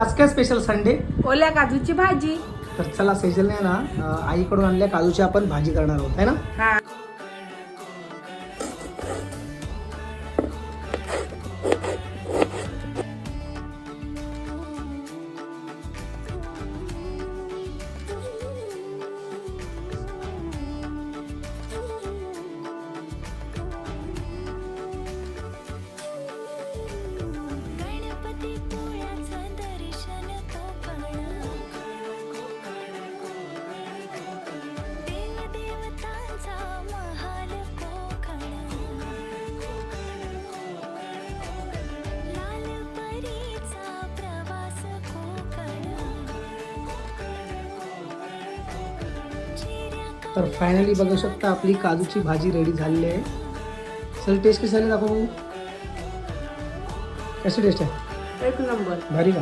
आज काय special Sunday? ओल्या काजूची भाजी. तर चला सेजलने ना आईकडून आणल्या काजूची आपण भाजी करणार आहोत है ना. हा तर फायनली बघू शकता आपली काजूची भाजी रेडी झालेली आहे. चल टेस्ट कशी झाली दाखव बघू. कशी टेस्ट आहे? एक नंबर. भारी का?